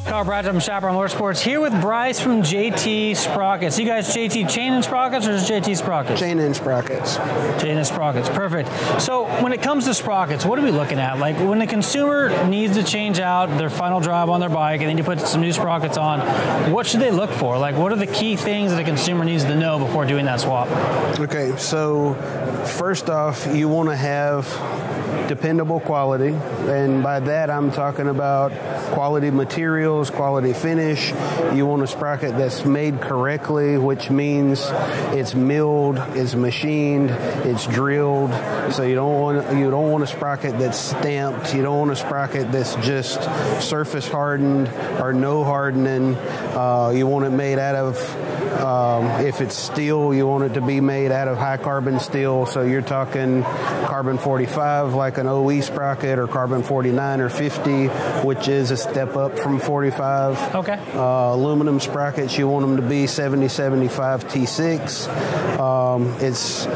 Carl Bradford from Chaparral Motorsports here with Bryce from JT Sprocket. So you guys JT chain and sprockets or is JT Sprockets? Chain and sprockets. Chain and sprockets, perfect. So when it comes to sprockets, what are we looking at? Like when the consumer needs to change out their final drive on their bike and then you put some new sprockets on, what should they look for? Like what are the key things that a consumer needs to know before doing that swap? Okay, so first off, you want to have dependable quality, and by that I'm talking about quality materials, quality finish. You want a sprocket that's made correctly, which means it's milled, it's machined, it's drilled. So you don't want a sprocket that's stamped. You don't want a sprocket that's just surface hardened or no hardening. You want it made out of, if it's steel, you want it to be made out of high carbon steel. So you're talking carbon 45 like an OE sprocket, or carbon 49 or 50, which is a step up from 45. Okay. Aluminum sprockets, you want them to be 70-75 T6. It's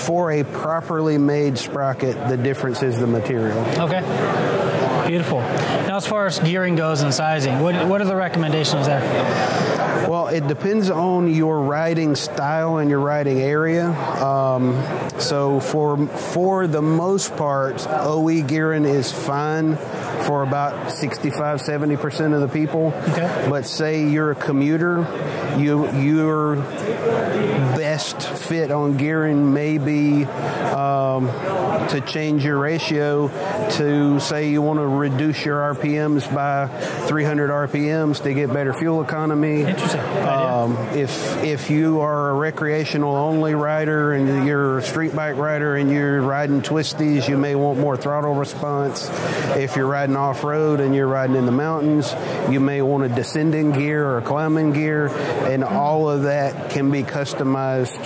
for a properly made sprocket, the difference is the material. Okay. Beautiful. Now as far as gearing goes and sizing, what are the recommendations there? Well, it depends on your riding style and your riding area. So for the most part, OE gearing is fine for about 65-70% of the people. Okay. But say you're a commuter, your best fit on gearing may be to change your ratio to, say you want to reduce your RPMs by 300 RPMs to get better fuel economy. Interesting. If you are a recreational only rider and you're a street bike rider and you're riding twisties, you may want more throttle response. If you're riding off-road and you're riding in the mountains, you may want a descending gear or a climbing gear, and all of that can be customized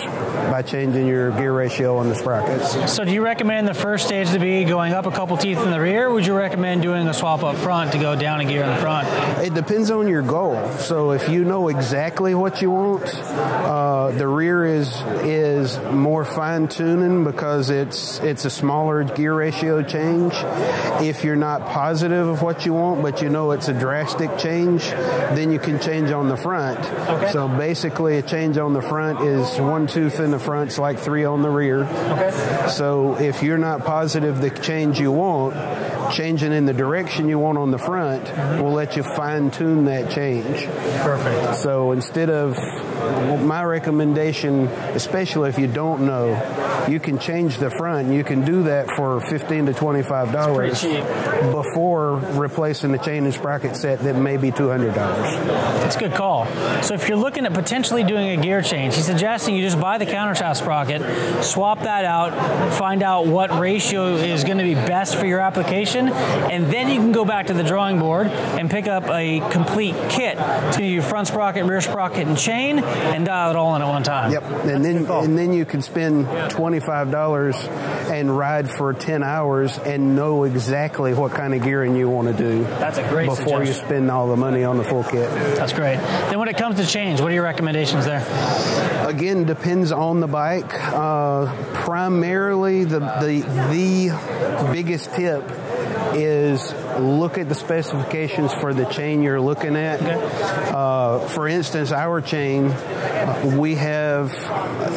by changing your gear ratio on the sprockets. So do you recommend the first stage to be going up a couple teeth in the rear, or would you recommend doing a swap up front to go down a gear in the front? It depends on your goal. So if you know exactly what you want, the rear is more fine-tuning because it's a smaller gear ratio change. If you're not positive of what you want, but you know it's a drastic change, then you can change on the front. Okay. So basically a change on the front is 1 tooth in the front's like 3 on the rear. Okay. So if you're not positive the change you want, changing in the direction you want on the front will let you fine-tune that change. Perfect. So instead of, my recommendation, especially if you don't know, you can change the front, and you can do that for $15 to $25 before replacing the chain and sprocket set that may be $200. That's a good call. So if you're looking at potentially doing a gear change, he's suggesting you just buy the countershaft sprocket, swap that out, find out what ratio is going to be best for your application, and then you can go back to the drawing board and pick up a complete kit. It's going to be your front sprocket, rear sprocket, and chain, and dial it all in at one time. Yep, and then you can spend $25 and ride for 10 hours and know exactly what kind of gearing you want to do. That's a great before you spend all the money on the full kit. That's great. Then when it comes to chains, what are your recommendations there? Again, depends on the bike. Primarily, the biggest tip is look at the specifications for the chain you're looking at. Okay. For instance, our chain,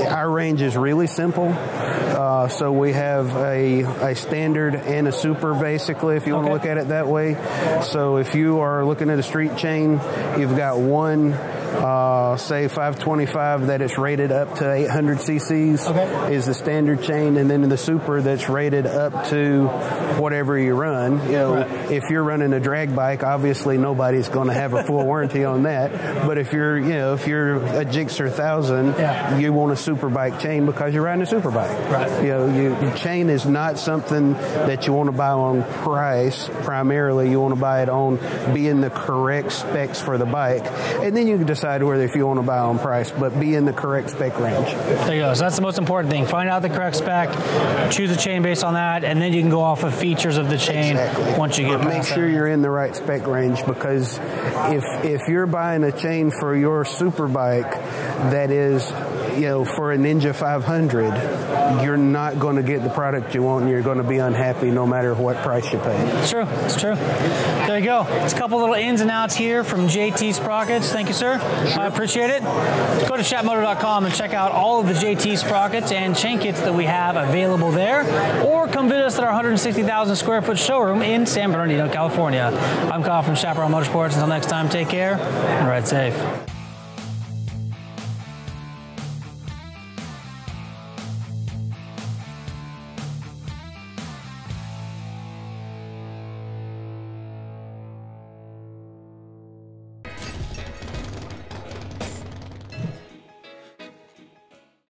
our range is really simple. So we have a standard and a super, basically, if you want to look at it that way. So if you are looking at a street chain, you've got one, say 525 that it's rated up to 800 cc's is the standard chain, and then the super that's rated up to whatever you run. You know, if you're running a drag bike, obviously nobody's going to have a full warranty on that. But if you're a Gixxer 1000, you want a super bike chain because you're riding a super bike. Right. You know, your chain is not something that you want to buy on price. Primarily, you want to buy it on being the correct specs for the bike, and then you can decide whether if you want to buy on price, but be in the correct spec range. There you go. So that's the most important thing. Find out the correct spec, choose a chain based on that, and then you can go off of features of the chain once you get past that. Make sure you're in the right spec range, because if you're buying a chain for your super bike that is for a Ninja 500, you're not going to get the product you want, and you're going to be unhappy no matter what price you pay. It's true. It's true. There you go. It's a couple little ins and outs here from JT Sprockets. Thank you, sir. Sure. I appreciate it. Go to chatmoto.com and check out all of the JT Sprockets and chain kits that we have available there, or come visit us at our 160,000 square foot showroom in San Bernardino, California. I'm Kyle from Chaparral Motorsports. Until next time, take care and ride safe.